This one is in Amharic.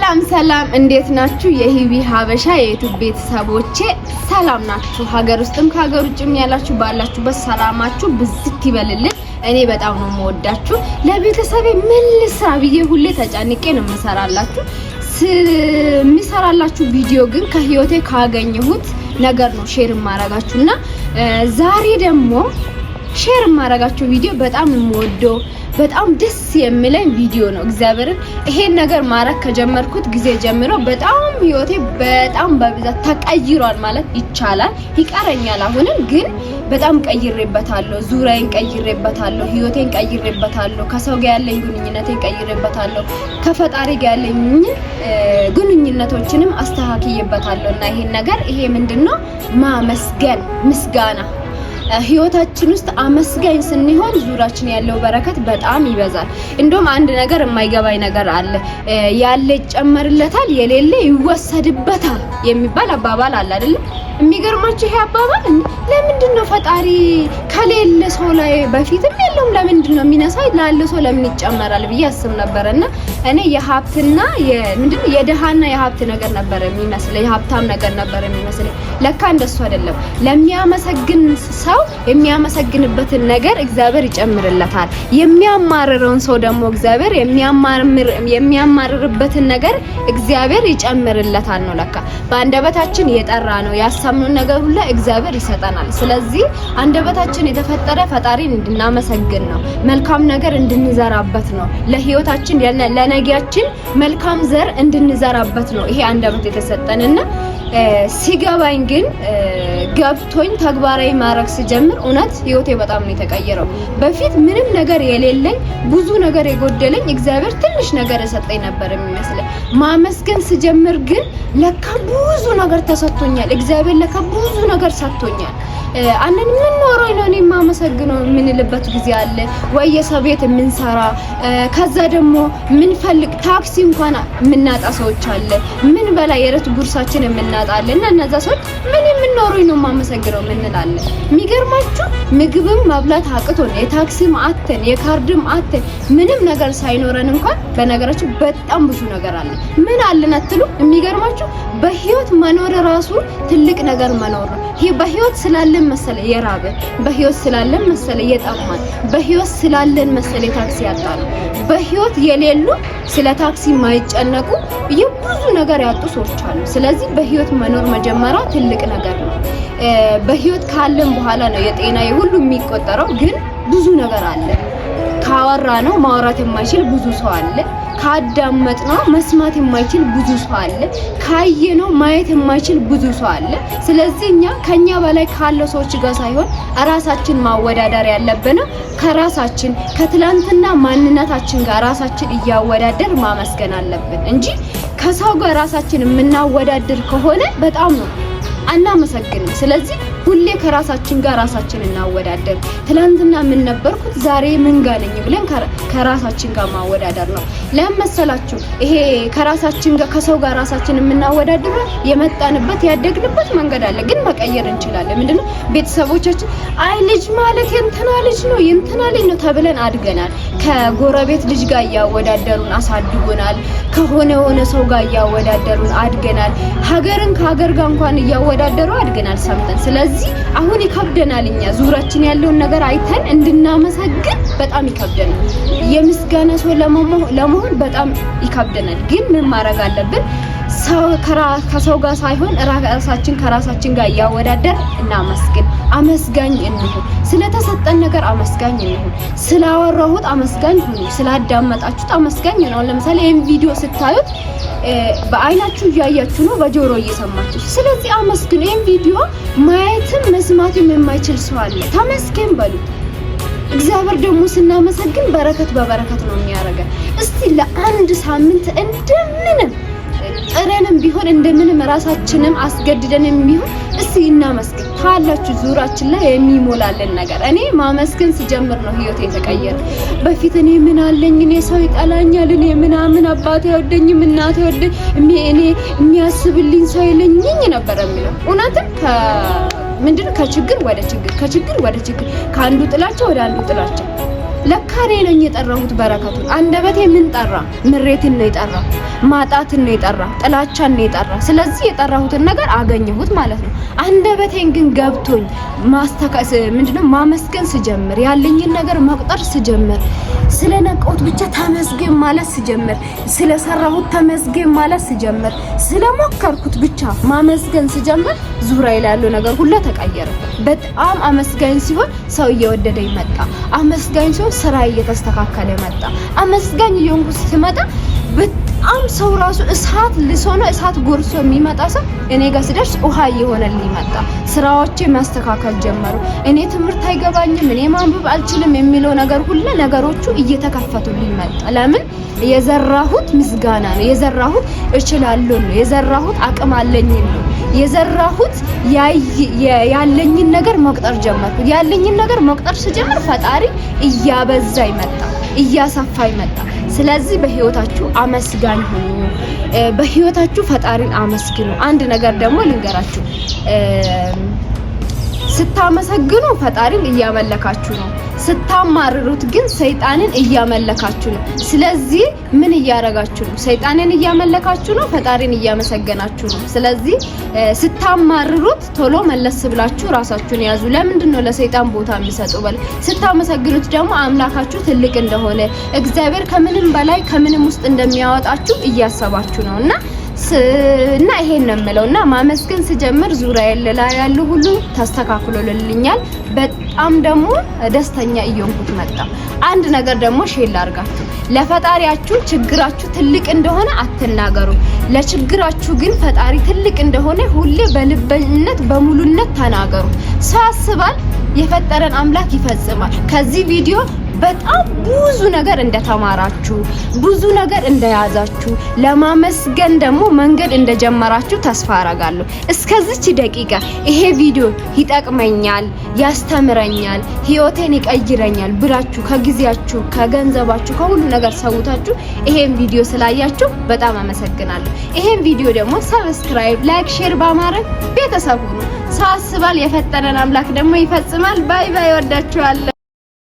ሰላም እንዴት ናችሁ? የሂቢ ሀበሻ የዩቲዩብ ቤተሰቦቼ ሰላም ናችሁ? ሀገር ውስጥም ከሀገር ውጭም ያላችሁ ባላችሁበት ሰላማችሁ ብዝት ይበልልኝ። እኔ በጣም ነው የምወዳችሁ። ለቤተሰቤ ምን ልስራ ብዬ ሁሌ ተጨንቄ ነው የምሰራላችሁ ቪዲዮ ግን ከህይወቴ ካገኘሁት ነገር ነው ሼር ማረጋችሁና ዛሬ ደግሞ ሼር ማረጋችሁ ቪዲዮ በጣም የምወደው በጣም ደስ የሚለኝ ቪዲዮ ነው። እግዚአብሔርን ይሄን ነገር ማረክ ከጀመርኩት ጊዜ ጀምሮ በጣም ህይወቴ በጣም በብዛት ተቀይሯል ማለት ይቻላል። ይቀረኛል አሁንም ግን በጣም ቀይሬበታለሁ። ዙሪያዬን ቀይሬበታለሁ፣ ህይወቴን ቀይሬበታለሁ፣ ከሰው ጋር ያለኝ ግንኙነቴን ቀይሬበታለሁ፣ ከፈጣሪ ጋር ያለኝ ግንኙነቶችንም አስተካክዬበታለሁና ይሄን ነገር ይሄ ምንድነው ማመስገን ምስጋና ህይወታችን ውስጥ አመስጋኝ ስንሆን ዙራችን ያለው በረከት በጣም ይበዛል። እንደውም አንድ ነገር የማይገባኝ ነገር አለ። ያለ ይጨመርለታል የሌለ ይወሰድበታል የሚባል አባባል አለ አይደል? የሚገርማችሁ ይሄ አባባል ለምንድን ነው ፈጣሪ ከሌለ ሰው ላይ በፊትም የለውም ለምንድን ነው የሚነሳው ላለ ሰው ለምን ይጨመራል ብዬ አስብ ነበርና እኔ የሀብትና ምንድነው የደሃና የሀብት ነገር ነበር የሚመስለኝ፣ የሀብታም ነገር ነበር የሚመስለኝ። ለካ እንደሱ አይደለም። ለሚያመሰግን ሰው የሚያመሰግንበትን ነገር እግዚአብሔር ይጨምርለታል። የሚያማርረውን ሰው ደግሞ እግዚአብሔር የሚያማርርበትን ነገር እግዚአብሔር ይጨምርለታል ነው ለካ። በአንደበታችን የጠራ ነው ያሰምነው ነገር ሁሉ እግዚአብሔር ይሰጠናል። ስለዚህ አንደበታችን የተፈጠረ ፈጣሪን እንድናመሰግን ነው፣ መልካም ነገር እንድንዘራበት ነው፣ ለህይወታችን ለነገያችን መልካም ዘር እንድንዘራበት ነው ይሄ አንደበት የተሰጠንና ሲገባኝ ግን ገብቶኝ ተግባራዊ ማድረግ ስጀምር እውነት ህይወቴ በጣም ነው የተቀየረው። በፊት ምንም ነገር የሌለኝ ብዙ ነገር የጎደለኝ እግዚአብሔር ትንሽ ነገር የሰጠኝ ነበር የሚመስለኝ። ማመስገን ስጀምር ግን ለካ ብዙ ነገር ተሰጥቶኛል። እግዚአብሔር ለካ ብዙ ነገር ሰጥቶኛል። አንን ምን ኖሮኝ ነው እኔ ማመሰግነው የምንልበት ጊዜ አለ ወይ የሰው ቤት የምንሰራ ከዛ ደግሞ ምን ፈልግ ታክሲ እንኳን የምናጣ ሰዎች አለ ምን በላይ የረት ጉርሳችን የምናጣልና እነዛ ሰዎች ምን ኖሮኝ ነው ማመሰግነው ምንላለን። የሚገርማችሁ ምግብም መብላት አቅቶን የታክሲም አተን የካርድም አተን ምንም ነገር ሳይኖረን እንኳን በነገራችን በጣም ብዙ ነገር አለ። ምን አለን አትሉ? የሚገርማችሁ በህይወት መኖር ራሱ ትልቅ ነገር መኖር ነው። ይሄ በህይወት ስላለን መሰለ የራበ፣ በህይወት ስላለን መሰለ የጠማን፣ በህይወት ስላለን መሰለ ታክሲ ያጣሉ፣ በህይወት የሌሉ ስለ ታክሲ ማይጨነቁ ብዙ ነገር ያጡ ሰዎች አሉ። ስለዚህ በህይወት መኖር መጀመሪያ ትልቅ ነገር ነው። በህይወት ካለን በኋላ ነው የጤና ሁሉ የሚቆጠረው። ግን ብዙ ነገር አለ። ካወራ ነው ማውራት የማይችል ብዙ ሰው አለ። ካዳመጥ ነው መስማት የማይችል ብዙ ሰው አለ። ካየ ነው ማየት የማይችል ብዙ ሰው አለ። ስለዚህ እኛ ከኛ በላይ ካለው ሰዎች ጋር ሳይሆን ራሳችን ማወዳደር ያለብን ከራሳችን ከትላንትና ማንነታችን ጋር ራሳችን እያወዳደር ማመስገን አለብን እንጂ ከሰው ጋር ራሳችን የምናወዳደር ከሆነ በጣም ነው አናመሰግንም። ስለዚህ ሁሌ ከራሳችን ጋር ራሳችን እናወዳደር። ትላንትና ምን ነበርኩት ዛሬ ምን ጋር ነኝ ብለን ከራሳችን ጋር ማወዳደር ነው። ለምሳላችሁ ይሄ ከራሳችን ጋር ከሰው ጋር ራሳችን የምናወዳደረው የመጣንበት ያደግንበት መንገድ አለ፣ ግን መቀየር እንችላለን። ምንድነው ቤተሰቦቻችን አይ ልጅ ማለት የእንትና ልጅ ነው የእንትና ልጅ ነው ተብለን አድገናል። ከጎረቤት ልጅ ጋር ያወዳደሩን አሳድጎናል። ከሆነ ሰው ጋር ያወዳደሩን አድገናል። ሀገርን ከሀገር ጋር እንኳን ያወዳደሩ አድገናል ሰምተን። ስለዚህ አሁን ይከብደናል። እኛ ዙራችን ያለውን ነገር አይተን እንድናመሰግን በጣም ይከብደናል። የምስጋና ሰው ለመሆን በጣም ይከብደናል። ግን ምን ማድረግ አለብን? ከሰው ጋር ሳይሆን ራሳችን ከራሳችን ጋር ያወዳደር እናመስግን። አመስጋኝ እንሁን። ስለተሰጠን ነገር አመስጋኝ እንሁን። ስላወራሁት አመስጋኝ ሁኑ። ስላዳመጣችሁት አመስጋኝ ነው። ለምሳሌ ይሄን ቪዲዮ ስታዩት በአይናችሁ እያያችሁ ነው፣ በጆሮ እየሰማችሁ። ስለዚህ አመስግኑ። ይሄን ቪዲዮ ማየትም መስማትም የማይችል ሰው አለ፣ ተመስገን በሉት። እግዚአብሔር ደግሞ ስናመሰግን በረከት በበረከት ነው የሚያደርገን። እስቲ ለአንድ ሳምንት እንደምንም ጥረንም ቢሆን እንደምንም ራሳችንም አስገድደንም ቢሆን እስቲ እናመስግን። ካላችሁ ዙራችን ላይ የሚሞላልን ነገር እኔ ማመስገን ሲጀምር ነው ህይወቴ የተቀየረ። በፊት እኔ ምን አለኝ እኔ ሰው ይጠላኛል እኔ ምናምን አባቴ አይወደኝም እናቴ አይወደኝ እኔ የሚያስብልኝ ሰው የለኝኝ ነበር የሚለው እውነትም ምንድነው ከችግር ወደ ችግር ከችግር ወደ ችግር ከአንዱ ጥላቻ ወደ አንዱ ጥላቻ ለካ እኔ ነኝ የጠራሁት በረከቱን። አንደበቴ ምን ጠራ? ምሬትን ነው የጠራ፣ ማጣትን ነው የጠራ፣ ጥላቻን ነው የጠራ። ስለዚህ የጠራሁትን ነገር አገኘሁት ማለት ነው። አንደበቴን ግን ገብቶኝ ምንድነው ማመስገን ስጀምር፣ ያለኝን ነገር መቁጠር ስጀምር፣ ስለነቀሁት ብቻ ተመስገን ማለት ስጀምር፣ ስለሰራሁት ተመስገን ማለት ስጀምር፣ ስለሞከርኩት ብቻ ማመስገን ስጀምር ዙሪያዬ ላይ ያለው ነገር ሁሉ ተቀየረ። በጣም አመስጋኝ ሲሆን ሰው እየወደደኝ መጣ። አመስጋኝ ሲሆን ስራ እየተስተካከለ መጣ። አመስጋኝ እየሆንኩ ስመጣ በጣም ሰው ራሱ እሳት ልሶና እሳት ጎርሶ የሚመጣ ሰው እኔ ጋር ሲደርስ ውሃ እየሆነልኝ መጣ። ስራዎቼ ማስተካከል ጀመሩ። እኔ ትምህርት አይገባኝም፣ እኔ ማንበብ አልችልም የሚለው ነገር ሁሉ ነገሮቹ እየተከፈቱልኝ መጣ። ለምን? የዘራሁት ምስጋና ነው። የዘራሁት እችላለሁ ነው። የዘራሁት አቅም አለኝ ነው። የዘራሁት ያለኝን ነገር መቁጠር ጀመርኩ። ያለኝን ነገር መቁጠር ስጀምር ፈጣሪ እያበዛ ይመጣ፣ እያሰፋ ይመጣ። ስለዚህ በህይወታችሁ አመስጋኝ ሁኑ። በህይወታችሁ ፈጣሪን አመስግኑ። አንድ ነገር ደግሞ ልንገራችሁ፣ ስታመሰግኑ ፈጣሪን እያመለካችሁ ነው። ስታማርሩት ግን ሰይጣንን እያመለካችሁ ነው። ስለዚህ ምን እያረጋችሁ ነው? ሰይጣንን እያመለካችሁ ነው፣ ፈጣሪን እያመሰገናችሁ ነው። ስለዚህ ስታማርሩት ቶሎ መለስ ብላችሁ ራሳችሁን ያዙ። ለምንድን ነው ለሰይጣን ቦታ የሚሰጠው? ስታመሰግኑት ደግሞ አምላካችሁ ትልቅ እንደሆነ እግዚአብሔር ከምንም በላይ ከምንም ውስጥ እንደሚያወጣችሁ እያሰባችሁ ነውና ይሄን ነው የምለውና ማመስገን ስጀምር ዙሪያዬ ላይ ያሉ ሁሉ ተስተካክሎልኛል። በጣም ደግሞ ደስተኛ እየሆንኩት መጣ። አንድ ነገር ደግሞ ሼር ላድርጋችሁ። ለፈጣሪያችሁ ችግራችሁ ትልቅ እንደሆነ አትናገሩ። ለችግራችሁ ግን ፈጣሪ ትልቅ እንደሆነ ሁሌ በልበኝነት በሙሉነት ተናገሩ። ሰው ያስባል፣ የፈጠረን አምላክ ይፈጽማል። ከዚህ ቪዲዮ በጣም ብዙ ነገር እንደተማራችሁ፣ ብዙ ነገር እንደያዛችሁ፣ ለማመስገን ደግሞ መንገድ እንደጀመራችሁ ተስፋ አረጋለሁ። እስከዚች ደቂቃ ይሄ ቪዲዮ ይጠቅመኛል፣ ያስተምረኛል፣ ህይወቴን ይቀይረኛል ብላችሁ ከጊዜያችሁ፣ ከገንዘባችሁ፣ ከሁሉ ነገር ሰውታችሁ ይሄን ቪዲዮ ስላያችሁ በጣም አመሰግናለሁ። ይሄን ቪዲዮ ደግሞ ሰብስክራይብ፣ ላይክ፣ ሼር በማድረግ ቤተሰብ ሁኑ። ሰው ያስባል፣ የፈጠረን አምላክ ደግሞ ይፈጽማል። ባይ ባይ። ወዳችኋለሁ።